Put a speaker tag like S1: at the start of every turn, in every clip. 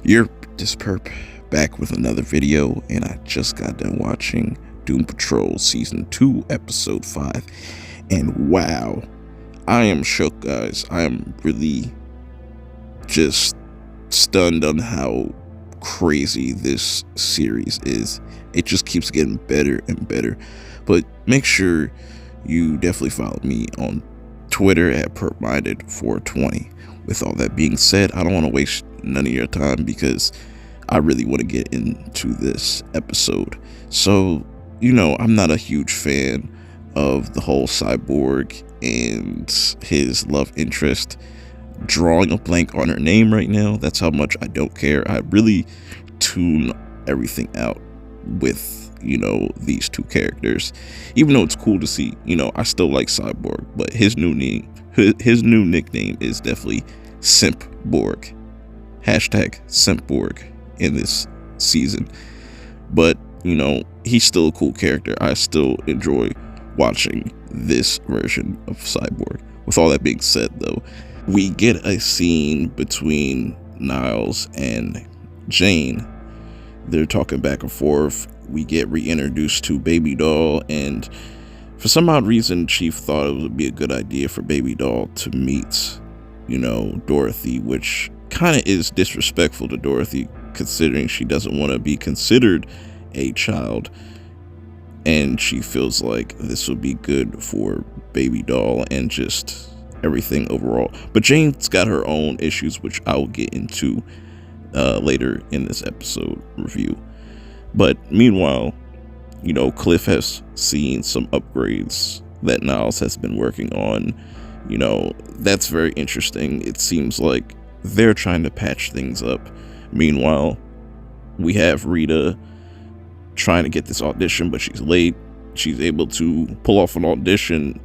S1: This perp back with another video, and I just got done watching Doom Patrol Season 2, Episode 5, and wow, I am shook, guys. I am really just stunned on how crazy this series is. It just keeps getting better and better, but make sure you definitely follow me on Twitter at perpminded420. With all that being said, I don't want to waste none of your time because I really want to get into this episode. So, I'm not a huge fan of the whole Cyborg and his love interest. Drawing a blank on her name right now, that's how much I don't care. I really tune everything out with these two characters, even though it's cool to see. I still like Cyborg, but his new nickname is definitely Simpborg. Hashtag Simpborg in this season. But he's still a cool character. I still enjoy watching this version of Cyborg. With all that being said, though, we get a scene between Niles and Jane. They're talking back and forth. We get reintroduced to Baby Doll, and for some odd reason, Chief thought it would be a good idea for Baby Doll to meet, Dorothy, which kind of is disrespectful to Dorothy, considering she doesn't want to be considered a child, and she feels like this would be good for Baby Doll and just everything overall. But Jane's got her own issues, which I'll get into later in this episode review. But meanwhile, Cliff has seen some upgrades that Niles has been working on. That's very interesting. It seems like they're trying to patch things up. Meanwhile, we have Rita trying to get this audition, but she's late. She's able to pull off an audition,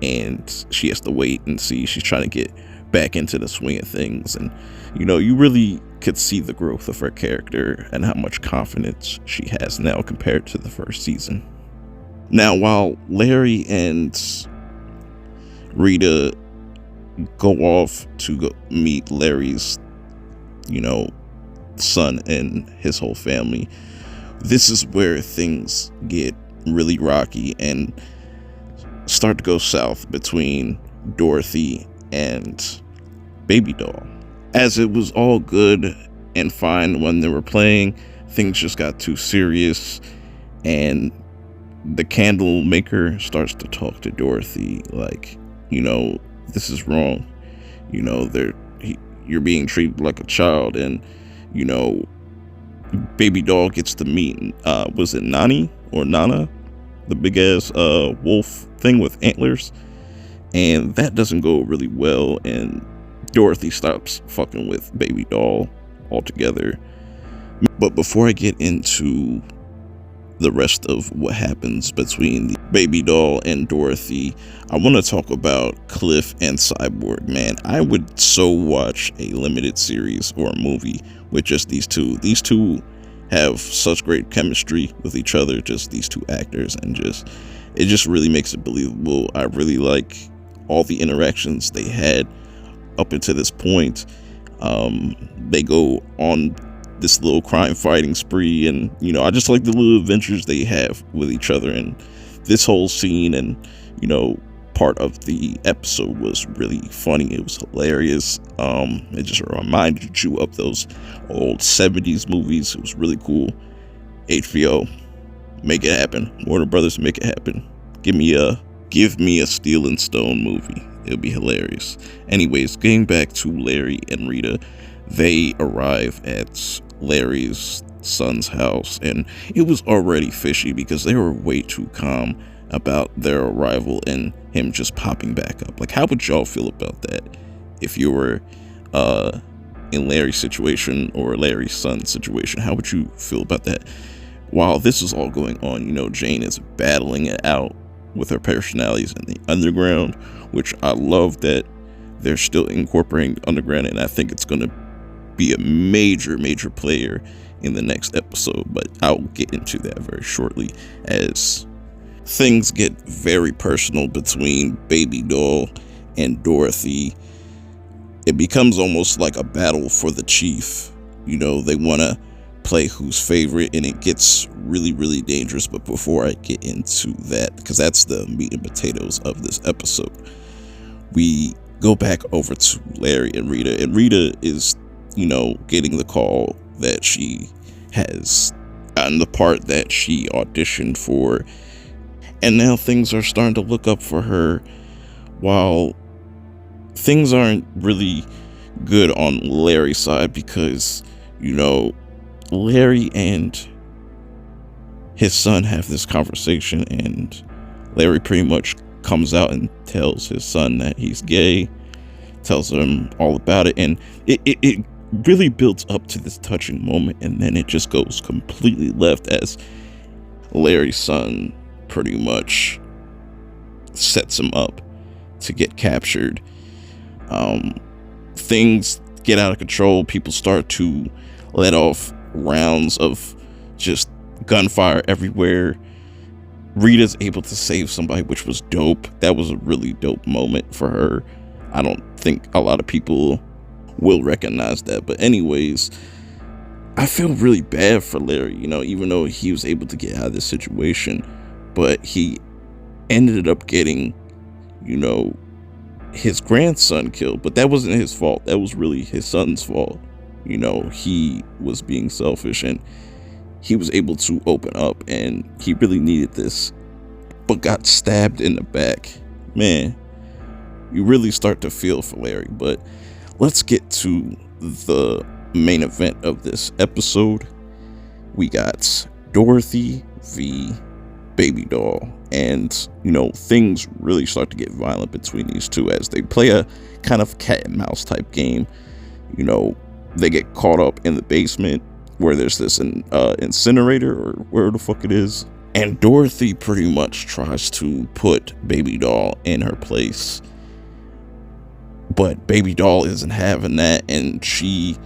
S1: and she has to wait and see. She's trying to get back into the swing of things, and you really could see the growth of her character and how much confidence she has now compared to the first season. Now, while Larry and Rita go off to go meet Larry's son and his whole family, this is where things get really rocky and start to go south between Dorothy and Baby Doll. As it was all good and fine when they were playing, things just got too serious, and the candle maker starts to talk to Dorothy like, this is wrong. You're being treated like a child, and Baby Doll gets to meet was it Nani or Nana, the big ass wolf thing with antlers, and that doesn't go really well, and Dorothy stops fucking with Baby Doll altogether. But before I get into the rest of what happens between the Baby Doll and Dorothy, I want to talk about Cliff and Cyborg. Man, I would so watch a limited series or a movie with just these two. These two have such great chemistry with each other, just these two actors, and it just really makes it believable. I really like all the interactions they had up until this point. They go on this little crime fighting spree, and I just like the little adventures they have with each other, and this whole scene and part of the episode was really funny. It was hilarious. It just reminded you of those old 70s movies. It was really cool. HBO, make it happen. Warner Brothers, make it happen. Give me a Steel and Stone movie. It'll be hilarious. Anyways, getting back to Larry and Rita, they arrive at Larry's son's house, and it was already fishy because they were way too calm about their arrival and him just popping back up. Like, how would y'all feel about that if you were in Larry's situation or Larry's son's situation? How would you feel about that? While this is all going on, Jane is battling it out with her personalities in the underground, which I love that they're still incorporating underground, and I think it's going to be a major player in the next episode, but I'll get into that very shortly as things get very personal between Baby Doll and Dorothy. it becomes almost like a battle for the chief. You know, they want to play who's favorite, and it gets really, really dangerous. But before I get into that, because that's the meat and potatoes of this episode, we go back over to Larry and Rita is, you know, getting the call that she has gotten the part that she auditioned for, and now things are starting to look up for her, while things aren't really good on Larry's side, because, you know, Larry and his son have this conversation, and Larry pretty much comes out and tells his son that he's gay, tells him all about it, and it really builds up to this touching moment, and then it just goes completely left as Larry's son pretty much sets him up to get captured. Things get out of control. People start to let off rounds of just gunfire everywhere. Rita's able to save somebody, which was dope. That was a really dope moment for her. I don't think a lot of people will recognize that. But anyways, I feel really bad for Larry, you know, even though he was able to get out of this situation, but he ended up getting, you know, his grandson killed. But that wasn't his fault. That was really his son's fault. You know, he was being selfish, and he was able to open up, and he really needed this, but got stabbed in the back. Man, you really start to feel for Larry. But let's get to the main event of this episode. We got Dorothy v. Baby Doll, and, you know, things really start to get violent between these two as they play a kind of cat and mouse type game. You know, they get caught up in the basement where there's this incinerator, or where the fuck it is, and Dorothy pretty much tries to put Baby Doll in her place, but Baby Doll isn't having that, and she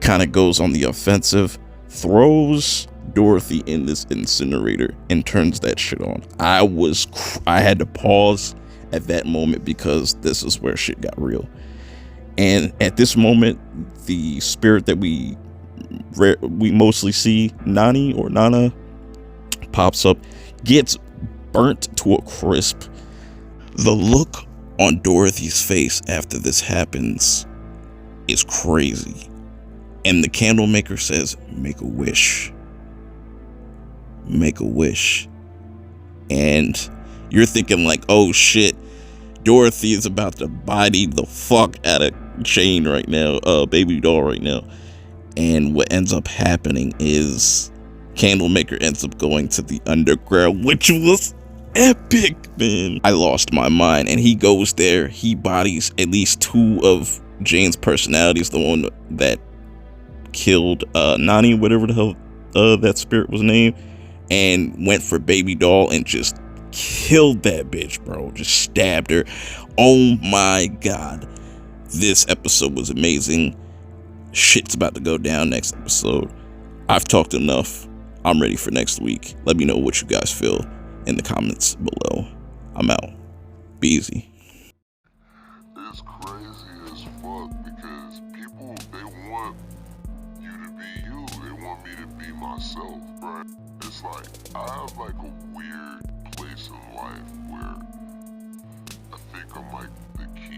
S1: kind of goes on the offensive, throws Dorothy in this incinerator, and turns that shit on. I had to pause at that moment, because this is where shit got real. And at this moment, the spirit that we mostly see, Nana, pops up, gets burnt to a crisp. The look on Dorothy's face after this happens is crazy. And the candle maker says, "Make a wish. Make a wish." And you're thinking like, oh shit, Dorothy is about to body the fuck out of Jane right now, Baby Doll right now. And what ends up happening is Candlemaker ends up going to the underground, which was epic, man. I lost my mind. And he goes there, he bodies at least two of Jane's personalities, the one that killed Nani, whatever the hell that spirit was named, and went for Baby Doll and just killed that bitch, bro. Just stabbed her. Oh my god. This episode was amazing. Shit's about to go down next episode. I've talked enough. I'm ready for next week. Let me know what you guys feel in the comments below. I'm out. Be easy.
S2: It's crazy as fuck, because people, they want you to be you. They want me to be myself, right? It's like, I have like a weird place in life where I think I'm like the key